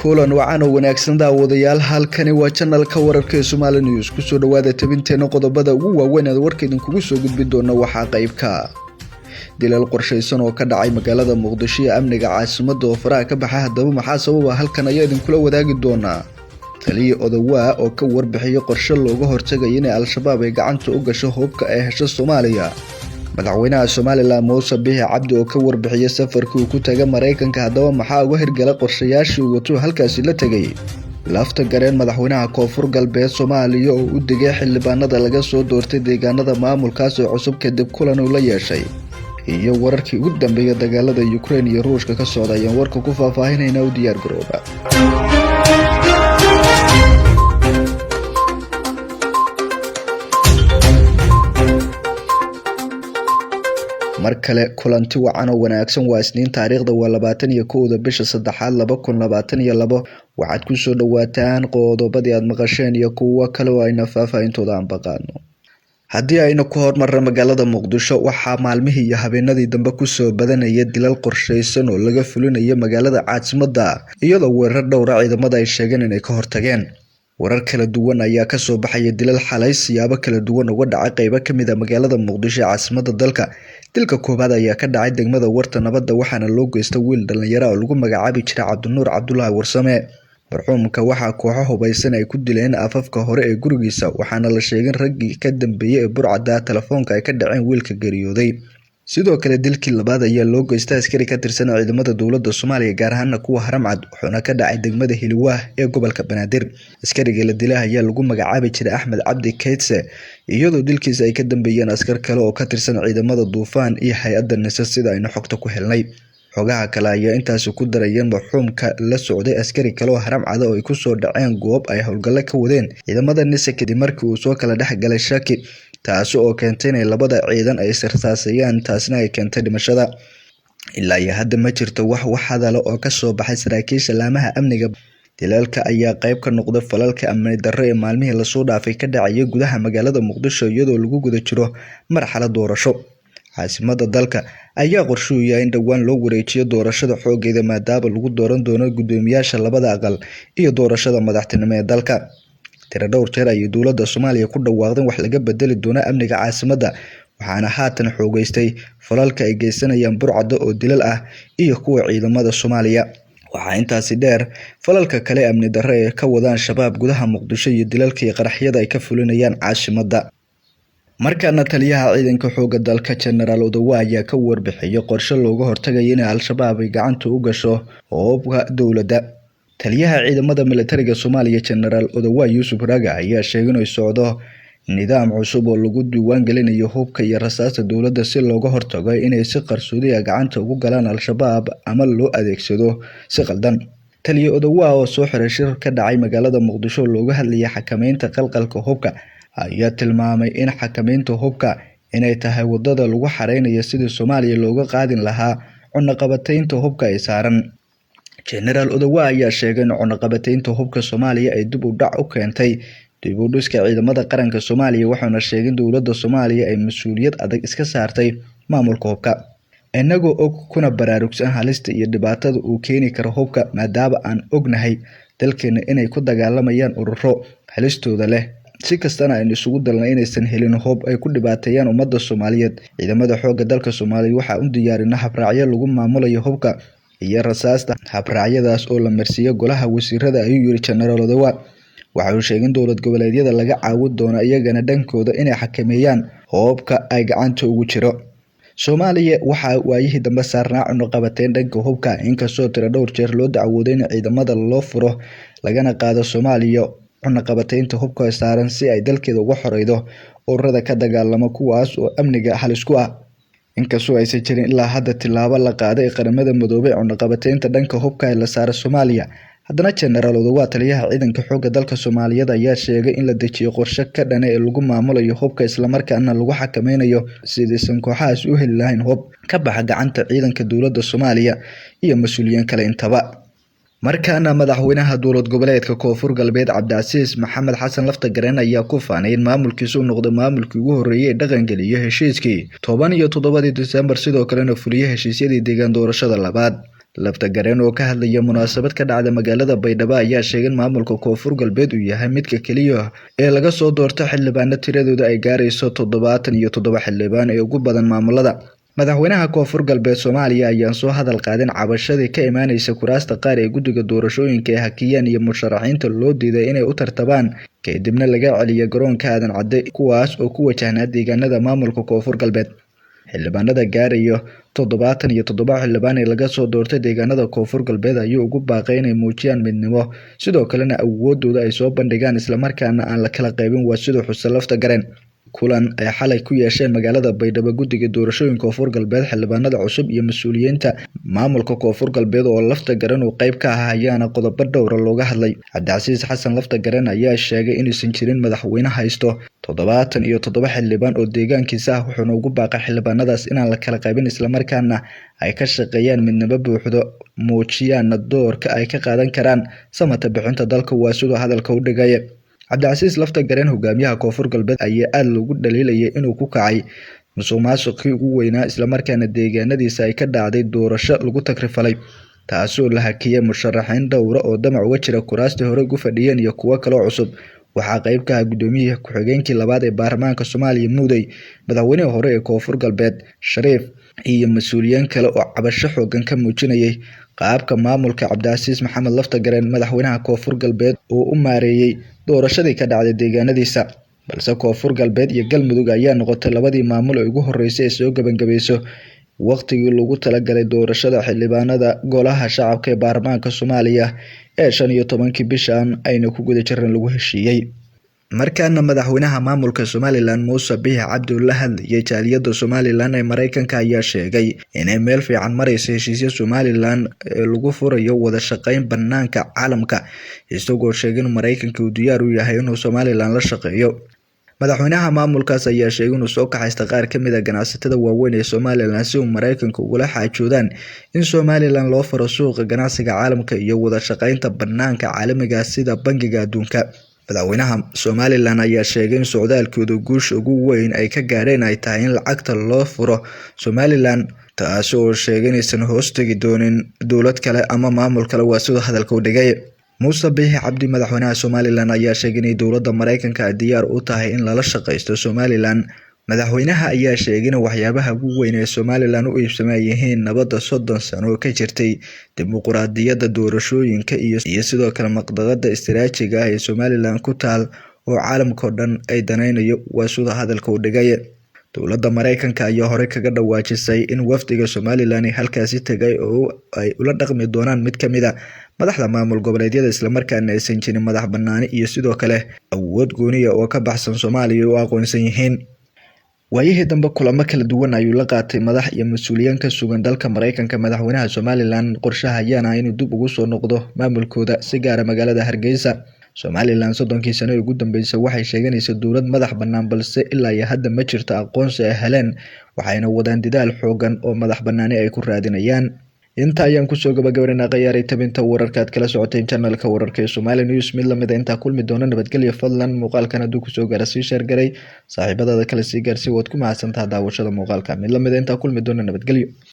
kulan wacan oo wanaagsan daawadayaal halkani waa channelka wararka ee Somali News ku soo dhawaada tabinteena qodobada ugu waaweyn ee warkeedin kugu soo gudbin doona waxa qaybka dilal qorsheysan oo ka dhacay magaalada Muqdisho ee amniga caasimadda oo faraha ka baxay hadaba maxaa sababa halkan ayaa idin kula wadaagi doona taliye Odawa oo ka warbixiyay qorshe looga hortagayo in al-shabaab ay gacanta u gasho hubka ay hesho Soomaaliya madaxweynaha Soomaaliland Muuse Biixi Cabdi oo ka warbixiyay safarkii uu ku tagay Mareykanka hadaba maxaa uga hirgala qorshayaashii uu wato halkaas la tagay lafta gareen madaxweynaha Koonfur Galbeed Soomaaliya oo u digay xildhibaanada laga soo doortay deegaanada maamulkaas oo cusub kadib kulan uu la yeeshay iyo wararkii ugu dambeeyay dagaalada Ukraine iyo Ruushka ka socdayaan warka ku faahfaahinayna u diyaar garooba markale kulanti wacan oo wanaagsan waa isniin taariikhda waa 21 bisha 3 2022 waxaad ku soo dhawaataan qodobadii aad maqasheen iyo kuwa kale oo ayna faahfaahintooda aan baqaano haddii ayna ku hormarno magaalada Muqdisho waxaa maalmihii iyo habeenadii dambe ku soo badanaya dilal qorsheysan oo laga fulinayo magaalada caasimadda iyadoo weerar dhowr ah ciidamada ay sheegeen inay ka hortageen warar kala duwan ayaa ka soo baxay dilal xalay siyaabo kala duwan uga dhacay qaybo kamid ah magaalada Muqdisho caasimadda dalka dilka koobaad ayaa ka dhacay degmada Warta Nabadda waxaana loo geystay wiil dhalinyaro oo lagu magacaabi jiray Cabdinuur Cabdullaahi Warsame marxuumka waxaa kooxo hubaysan ay ku dileen afafka hore ee gurigiisa waxaana la sheegay raggii ka dambeeyay ee burcada telefoonka ay ka dhaceen wiilka geeriyooday sidoo kale dilkii labaad ayaa loo geystay askari ka tirsan ciidamada dowladda Soomaaliya gaar ahaan kuwa Haramcad wuxuuna ka dhacay degmada Hiliwaah ee gobolka Banaadir askariga la dilay ayaa lagu magacaabi jiray Axmed Cabdi Keydse iyadoo dilkiisa ay ka dambeeyeen askar kale oo ka tirsan ciidamada Duufaan iyo hay'adda NISA sida aynu xogta ku helnay xogaha kale ayaa intaas ku darayeen marxuumka la socday askari kale oo Haramcad oo ay ku soo dhaceen goob ay howlgalo ka wadeen ciidamada NISA kadib markii uu soo kala dhex galay shaki taas oo keentay in labada ciidan ay sirtaasayaan taasna ay keentay dhimashada ilaa iyo hadda ma jirto wax hadalo oo ka soo baxay saraakiisha laamaha amniga dilalka ayaa qayb ka noqday falalka amni darro ee maalmihii la soo dhaafay ka dhacay gudaha magaalada Muqdisho iyadoo lagu guda jiro marxalad doorasho caasimadda dalka ayaa qorsheeyay in dhawaan loo wareejiyo doorashada xoogeeda maadaama lagu dooran doono gudoomiyaasha labada aqal iyo doorashada madaxtinimo ee dalka tiro dhowr jeer ay dowladda Soomaaliya ku dhawaaqday wax laga bedeli doono amniga caasimadda waxaana haatan xoogeystay falalka ay geysanayaan burcada oo dilal ah iyo kuwa ciidamada Soomaaliya waxaa intaasi dheer falalka kale amni darro ee ka wadaan shabaab gudaha Muqdisho iyo dilalka iyo qaraxyada ay ka fulinayaan caasimadda markaana taliyaha ciidanka xoogga dalka General Odawa ayaa ka warbixiyay qorshe looga hortagayo in al-shabaab ay gacanta u gasho hubka dowladda taliyaha ciidamada militariga Soomaaliya General Odawa Yuusuf Raga ayaa sheegay inuu socdo nidaam cusub oo lagu diiwaan gelinayo hubka iyo rasaasta dowladda si looga hortago inay si qarsoodi ah gacanta ugu galaan al-shabaab ama loo adeegsado si qaldan taliye Odawa oo soo xiray shir ka dhacay magaalada Muqdisho looga hadlayay xakameynta qalqalka hubka ayaa tilmaamay in xakameynta hubka inay tahay wadada lagu xareynayo sidii Soomaaliya looga qaadin lahaa cunaqabataynta hubka ay saaran General Odawa ayaa sheegay in cunaqabataynta hubka Soomaaliya ay dib u dhac u keentay dib u dhiska ciidamada qaranka Soomaaliya waxaana sheegay in dowladda Soomaaliya ay mas'uuliyad adag iska saartay maamulka hubka inagoo og kuna baraarugsan halista iyo dhibaatada uu keeni karo hubka maadaama aan ognahay dalkeena inay ku dagaalamayaan ururo halistooda leh si kastana ay isugu dalnay inaysan helin hub ay ku dhibaateeyaan ummadda Soomaaliyeed ciidamada xoogga dalka Soomaaliya waxa uu diyaarinaa habraacyo lagu maamulayo hubka iyo rasaasta habraacyadaas oo la marsiiyo golaha wasiirada ayuu yiri General Odawa waxa uu sheegay in dowlad goboleedyada laga caawin doono iyagana dhankooda inay xakameeyaan hubka ay gacanta ugu jiro Soomaaliya waxa waayihii dambe saarnaa cunaqabateyn dhanka hubka inkastoo tiro dhowr jeer loo dacwooday in ciidamada loo furo lagana qaado Soomaaliya cunaqabateynta hubka saaran si ay dalkeeda uga xoreydo ururada ka dagaalama kuwaas oo amniga halis ku ah inkastoo aysan jirin ilaa hadda tilaabo la qaaday qaramada midoobay cunaqabateynta dhanka hubka ee la saaray Soomaaliya haddana General Odawa taliyaha ciidanka xoogga dalka Soomaaliyeed ayaa sheegay in la dejiyo qorshe ka dhan ee lagu maamulayo hubka isla markaana lagu xakameynayo sidii kooxahaas u heli lahayn hub ka baxa gacanta ciidanka dowladda Soomaaliya iyo mas'uuliyiin kale intaba markaana madaxweynaha dowlad goboleedka Koonfur Galbeed Cabdicasiis Maxamed Xasan Lafta Gareen ayaa ku faanay in maamulkiisu noqdo maamulkii ugu horeeyay ee dhaqan geliyo heshiiskii 17 December sidoo kalena fuliyay heshiisyadii deegaan doorashada labaad Laftagareen oo ka hadlaya munaasabad ka dhacday magaalada Baydhabo ayaa sheegay in maamulka Koonfur Galbeed uu yahay midka kaliya ee laga soo doorto xildhibaano tiradooda ay gaarayso 77 xildhibaan ee ugu badan maamulada. Madaxweynaha Koonfur Galbeed Soomaaliya ayaa soo hadal qaadin cabashadii ka imaanaysa kuraasta qaar ee guddiga doorashooyinka ee hakiyeen iyo musharaxiinta loo diiday inay u tartabaan kadibna laga celiyay garoonka Aadan Cadde kuwaas oo ku wajahnaa deegaanada maamulka Koonfur Galbeed. Xildhibaanada gaaraya 77 xildhibaan ee laga soo doortay deegaanada Koonfur Galbeed ayuu ugu baaqay inay muujiyaan midnimo sidoo kalena awoodooda ay soo bandhigaan isla markaana aan la kala qaybin waa sidoo xusan Laftagareen. Kulan ay xalay ku yeesheen magaalada Baydhabo guddiga doorashooyinka Koonfur Galbeed xildhibaanada cusub iyo mas'uuliyiinta maamulka Koonfur Galbeed oo Laftagareen uu qayb ka ah ayaana qodobo dhowr ah looga hadlay. Cabdicasiis Xasan Laftagareen ayaa sheegay inaysan jirin madaxweyne haysto 77 xildhibaan oo deegaankiisa ah wuxuuna ugu baaqay xildhibaanadaas inaan la kala qaybin isla markaana ay ka shaqeeyaan midnimo buuxdo muujiyaan doorka ay ka qaadan karaan samata bixinta dalka waa sidoo hadalka u dhigay. Cabdicasiis Laftagareen hogaamiyaha Koonfur Galbeed ayaa aad loogu dhaliilayay inuu ku kacay musuqmaasuqii ugu weynaa isla markaana deegaanadiisa ay ka dhacday doorasho lagu takrifalay taasoo la hakiyay musharaxiin dhowr oo damac uga jira kuraastii hore ugu fadhiyeen iyo kuwo kale oo cusub. Waxaa qayb ka ah gudoomiyihii ku-xigeenkii labaad ee baarlamaanka Soomaaliya Mudane madaxweynihii hore ee Koonfur Galbeed Shariif iyo mas'uuliyiin kale oo cabasho xooggan ka muujinayay qaabka maamulka Cabdicasiis Maxamed Laftagareen madaxweynaha Koonfur Galbeed oo u maareeyay doorashadii ka dhacday deegaanadiisa. Balse Koonfur Galbeed iyo Galmudug ayaa noqotay labadii maamul ee ugu horeysay ee soo gabagabeyso waqtigii lagu talagalay doorashada xildhibaanada golaha shacabka ee baarlamaanka Soomaaliya ee 15 bishan ayna ku guda jireen lagu heshiiyay. Markaana madaxweynaha maamulka Somaliland Muuse Biixi Cabdi la hadlayay jaaliyada Somaliland ee Mareykanka ayaa sheegay inay meel fiican marayso heshiisyo Somaliland ee lagu furayo wada shaqeyn banaanka caalamka isagoo sheegay in Mareykanka uu diyaar u yahay inuu Somaliland la shaqeeyo. Madaxweynaha maamulkaas ayaa sheegay inuu soo kaxaysta qaar ka mid ah ganacsatada waaweyn ee Somaliland si uu Mareykanka ugula xaajoodaan in Somaliland loo furo suuqa ganacsiga caalamka iyo wada shaqeynta banaanka caalamiga sida Bangiga Adduunka. Madaxweynaha Somaliland ayaa sheegay in socdaalkooda guusha ugu weyn ay ka gaareen ay tahay in lacagta loo furo Somaliland taasoo sheegay inaysan hoos tagi doonin dowlad kale ama maamul kale waa sidoo hadalka u dhigay. Muuse Biixi Cabdi madaxweynaha Somaliland ayaa sheegay in dowladda Mareykanka ay diyaar u tahay in lala shaqeysto Somaliland. Madaxweynaha ayaa sheegay in waxyaabaha ugu weyn ee Somaliland u iibsamay yihiin nabadda 30 sano ka jirtay dimuqraadiyadda doorashooyinka iyo sidoo kale maqdaqada istiraatijiga ah ee Somaliland ku taal oo caalamka oo dhan ay danaynayo waa sidoo hadalka u dhigay. Dowladda Mareykanka ayaa hore kaga dhawaajisay in wafdiga Somaliland ay halkaasi tagay oo ay ula dhaqmi doonaan mid kamid ah madaxda maamul goboleedyada isla markaana aysan jirin madax banaani iyo sidoo kale awood gooniya oo ka baxsan Soomaaliya oo aqoonsan yihiin. Waayihii dambe kulamo kala duwan ayuu la qaatay madax iyo mas'uuliyiin ka sugan dalka Mareykanka. Madaxweynaha Somaliland qorshaha ayaana inuu dib ugu soo noqdo maamulkooda si gaar ah magaalada Hargeysa. Somaliland 30 sano ugu dambeysay waxay sheeganaysaa dowlad madax bannaan balse ilaa iyo hadda ma jirto aqoonsi ay heleen waxayna wadaan dadaal xoogan oo madax bannaani ay ku raadinayaan. Inta ayaan ku soo gabagabeynaa qiyaaray tabinta wararka aad kala socoteen channelka wararka ee Somali News mid lamid ah inta kulmi doona nabadgelyo fadlan muuqaalkan haduu ku soo gaaro sii share garay saaxiibadada kale sii gaarsii waad ku mahadsantahay daawashada muuqaalka mid lamid ah inta kulmi doona nabadgelyo.